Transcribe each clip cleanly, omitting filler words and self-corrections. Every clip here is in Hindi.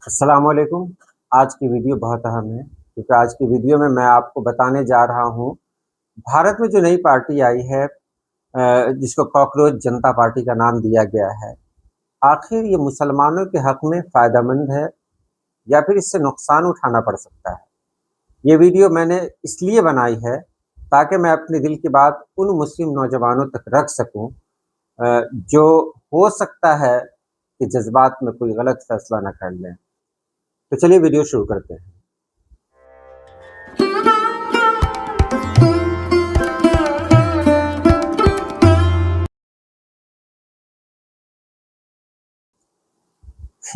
अस्सलामुअलैकुम। आज की वीडियो बहुत अहम है क्योंकि आज की वीडियो में मैं आपको बताने जा रहा हूँ भारत में जो नई पार्टी आई है, जिसको कॉकरोच जनता पार्टी का नाम दिया गया है। आखिर ये मुसलमानों के हक में फ़ायदेमंद है या फिर इससे नुकसान उठाना पड़ सकता है। ये वीडियो मैंने इसलिए बनाई है ताकि मैं अपने दिल की बात उन मुस्लिम नौजवानों तक रख सकूँ, जो हो सकता है कि जज्बात में कोई गलत फैसला न कर लें। तो चलिए वीडियो शुरू करते हैं।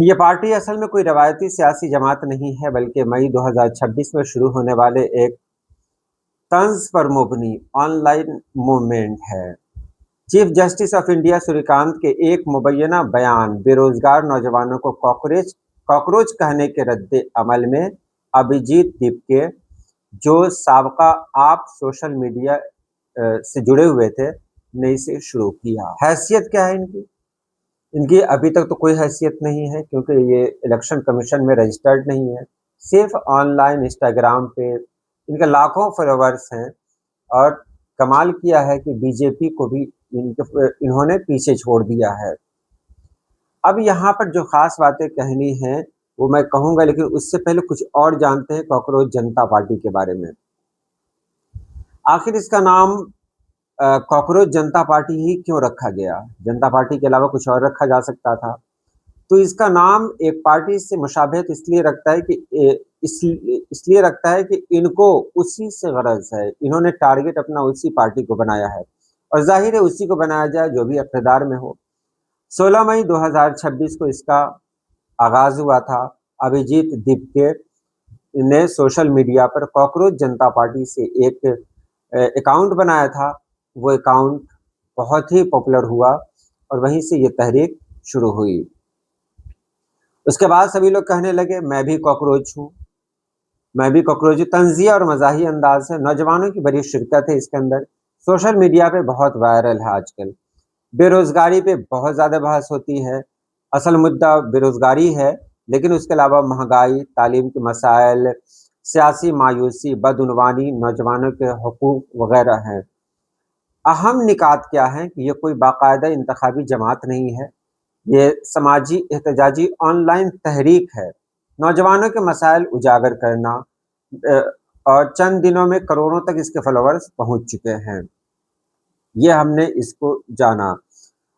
ये पार्टी असल में कोई रवायती सियासी जमात नहीं है, बल्कि मई 2026 में शुरू होने वाले एक तंज पर मुबनी ऑनलाइन मूवमेंट है। Chief justice of India Suryakant के एक मुबैना बयान बेरोजगार नौजवानों को कॉकरोच कॉकरोच कहने के रद्द अमल में अभिजीत दीपके, जो साबका आप सोशल मीडिया से जुड़े हुए थे, ने इसे शुरू किया। हैसियत क्या है इनकी? इनकी अभी तक तो कोई हैसियत नहीं है क्योंकि ये इलेक्शन कमीशन में रजिस्टर्ड नहीं है। सिर्फ ऑनलाइन इंस्टाग्राम पे इनके लाखों फॉलोवर्स हैं और कमाल किया है कि बीजेपी को भी इन्होंने पीछे छोड़ दिया है। अब यहाँ पर जो ख़ास बातें कहनी हैं वो मैं कहूँगा, लेकिन उससे पहले कुछ और जानते हैं कॉकरोच जनता पार्टी के बारे में। आखिर इसका नाम कॉकरोच जनता पार्टी ही क्यों रखा गया? जनता पार्टी के अलावा कुछ और रखा जा सकता था। तो इसका नाम एक पार्टी से मुशाबहत इसलिए रखता है कि इसलिए रखता है कि इनको उसी से गरज है। इन्होंने टारगेट अपना उसी पार्टी को बनाया है और जाहिर है उसी को बनाया जाए जो भी इक़्तिदार में हो। 16 मई 2026 को इसका आगाज़ हुआ था। अभिजीत दीपके ने सोशल मीडिया पर कॉकरोच जनता पार्टी से एक अकाउंट बनाया था। वो अकाउंट बहुत ही पॉपुलर हुआ और वहीं से ये तहरीक शुरू हुई। उसके बाद सभी लोग कहने लगे मैं भी कॉकरोच हूँ, मैं भी कॉकरोच हूँ। तंज़िया और मज़ाही अंदाज से नौजवानों की बड़ी शिरकत है इसके अंदर। सोशल मीडिया पे बहुत वायरल है आजकल। बेरोज़गारी पे बहुत ज़्यादा बहस होती है। असल मुद्दा बेरोज़गारी है, लेकिन उसके अलावा महंगाई, तालीम के मसाइल, सियासी मायूसी, बदउनवानी, नौजवानों के हकूक़ वग़ैरह हैं। अहम निकात क्या हैं कि ये कोई बाकायदा इंतखाबी जमात नहीं है। ये समाजी एहतजाजी ऑनलाइन तहरीक है। नौजवानों के मसाइल उजागर करना, और चंद दिनों में करोड़ों तक इसके फॉलोवर्स पहुंच चुके हैं। ये हमने इसको जाना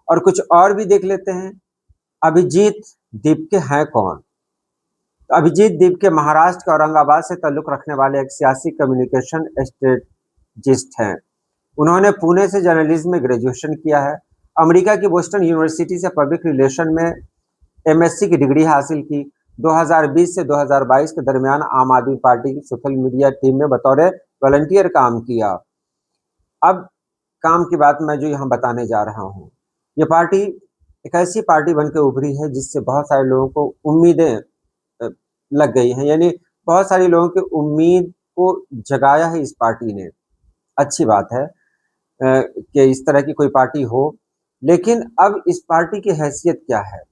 और कुछ और भी देख लेते हैं। अभिजीत दीपके हैं कौन? तो अभिजीत दीपके महाराष्ट्र के औरंगाबाद से ताल्लुक़ रखने वाले एक सियासी कम्युनिकेशन स्ट्रेटजिस्ट हैं। उन्होंने पुणे से जर्नलिज्म में ग्रेजुएशन किया है। अमेरिका की बोस्टन यूनिवर्सिटी से पब्लिक रिलेशन में एमएससी की डिग्री हासिल की। 2020 से 2022 के दरमियान आम आदमी पार्टी की सोशल मीडिया टीम में बतौर वॉलंटियर काम किया। अब काम की बात मैं जो यहाँ बताने जा रहा हूँ, ये पार्टी एक ऐसी पार्टी बनकर उभरी है जिससे बहुत सारे लोगों को उम्मीदें लग गई हैं। यानी बहुत सारे लोगों की उम्मीद को जगाया है इस पार्टी ने। अच्छी बात है कि इस तरह की कोई पार्टी हो, लेकिन अब इस पार्टी की हैसियत क्या है?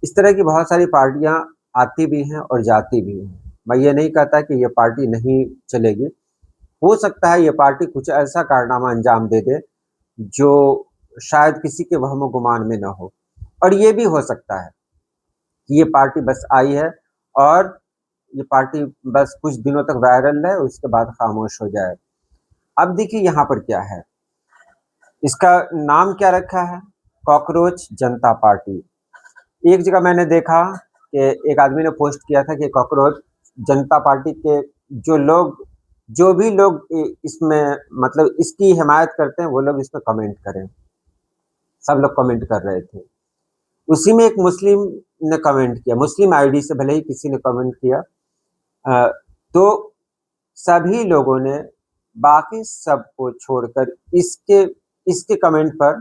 इस तरह की बहुत सारी पार्टियां आती भी हैं और जाती भी हैं। मैं ये नहीं कहता कि ये पार्टी नहीं चलेगी। हो सकता है ये पार्टी कुछ ऐसा कारनामा अंजाम दे दे जो शायद किसी के वहम गुमान में ना हो, और ये भी हो सकता है कि ये पार्टी बस आई है और ये पार्टी बस कुछ दिनों तक वायरल है, उसके बाद खामोश हो जाए। अब देखिए यहाँ पर क्या है, इसका नाम क्या रखा है? कॉकरोच जनता पार्टी। एक जगह मैंने देखा कि एक आदमी ने पोस्ट किया था कि कॉकरोच जनता पार्टी के जो भी लोग इसमें मतलब इसकी हिमायत करते हैं वो लोग इस पे कमेंट करें। सब लोग कमेंट कर रहे थे। उसी में एक मुस्लिम ने कमेंट किया, मुस्लिम आईडी से भले ही किसी ने कमेंट किया, तो सभी लोगों ने बाकी सबको छोड़कर इसके इसके कमेंट पर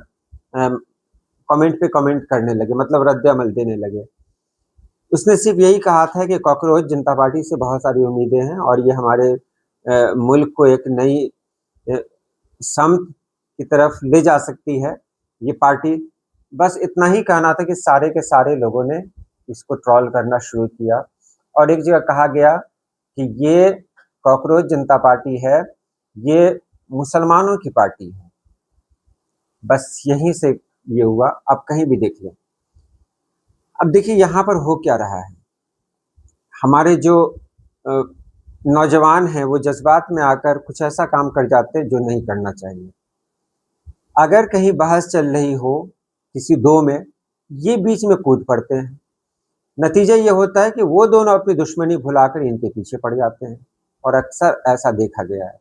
कमेंट पे कमेंट करने लगे, मतलब रद्द अमल देने लगे। उसने सिर्फ यही कहा था कि कॉकरोच जनता पार्टी से बहुत सारी उम्मीदें हैं और ये हमारे मुल्क को एक नई समत की तरफ ले जा सकती है ये पार्टी। बस इतना ही कहना था कि सारे के सारे लोगों ने इसको ट्रोल करना शुरू किया और एक जगह कहा गया कि ये कॉकरोच जनता पार्टी है, ये मुसलमानों की पार्टी है। बस यहीं से ये हुआ, आप कहीं भी देख लें। अब देखिए यहाँ पर हो क्या रहा है, हमारे जो नौजवान हैं वो जज्बात में आकर कुछ ऐसा काम कर जाते हैं जो नहीं करना चाहिए। अगर कहीं बहस चल रही हो किसी दो में, ये बीच में कूद पड़ते हैं। नतीजा ये होता है कि वो दोनों अपनी दुश्मनी भुलाकर इनके पीछे पड़ जाते हैं और अक्सर ऐसा देखा गया है।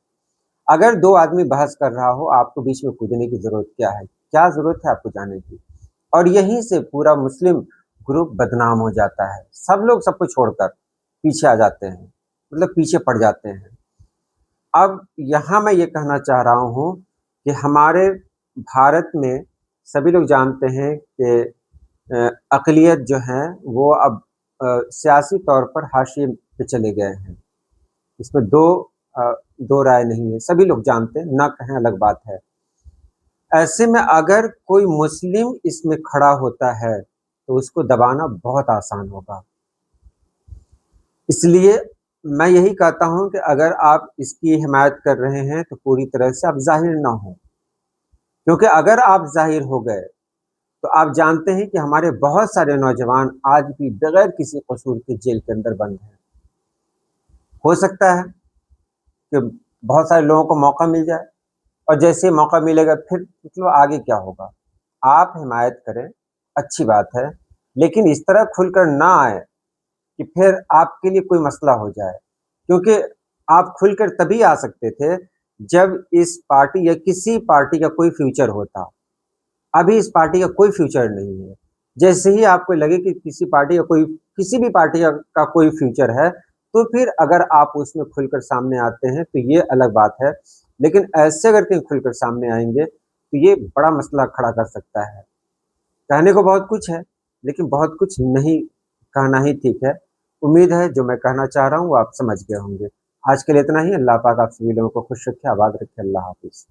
अगर दो आदमी बहस कर रहा हो, आपको बीच में कूदने की ज़रूरत क्या है? क्या ज़रूरत है आपको जाने की? और यहीं से पूरा मुस्लिम ग्रुप बदनाम हो जाता है। सब लोग सबको छोड़कर पीछे आ जाते हैं, मतलब पीछे पड़ जाते हैं। अब यहाँ मैं ये कहना चाह रहा हूँ कि हमारे भारत में सभी लोग जानते हैं कि अक़लियत जो हैं वो अब सियासी तौर पर हाशिए पे चले गए हैं। इसमें दो राय नहीं है, सभी लोग जानते हैं, ना कहें अलग बात है। ऐसे में अगर कोई मुस्लिम इसमें खड़ा होता है तो उसको दबाना बहुत आसान होगा। इसलिए मैं यही कहता हूँ कि अगर आप इसकी हिमायत कर रहे हैं तो पूरी तरह से आप ज़ाहिर ना हों, क्योंकि अगर आप ज़ाहिर हो गए तो आप जानते हैं कि हमारे बहुत सारे नौजवान आज भी बगैर किसी कसूर के जेल के अंदर बंद हैं। हो सकता है कि बहुत सारे लोगों को मौका मिल जाए और जैसे ही मौका मिलेगा फिर मतलब आगे क्या होगा। आप हिमायत करें, अच्छी बात है, लेकिन इस तरह खुलकर ना आए कि फिर आपके लिए कोई मसला हो जाए, क्योंकि आप खुलकर तभी आ सकते थे जब इस पार्टी या किसी पार्टी का कोई फ्यूचर होता। अभी इस पार्टी का कोई फ्यूचर नहीं है। जैसे ही आपको लगे कि किसी भी पार्टी का कोई फ्यूचर है, तो फिर अगर आप उसमें खुलकर सामने आते हैं तो ये अलग बात है। लेकिन ऐसे अगर कहीं खुलकर सामने आएँगे तो ये बड़ा मसला खड़ा कर सकता है। कहने को बहुत कुछ है, लेकिन बहुत कुछ नहीं कहना ही ठीक है। उम्मीद है जो मैं कहना चाह रहा हूँ वो आप समझ गए होंगे। आज के लिए इतना ही। अल्लाह पाक आप सभी लोगों को खुश रखे, आबाद रखे। अल्लाह हाफ़िज़।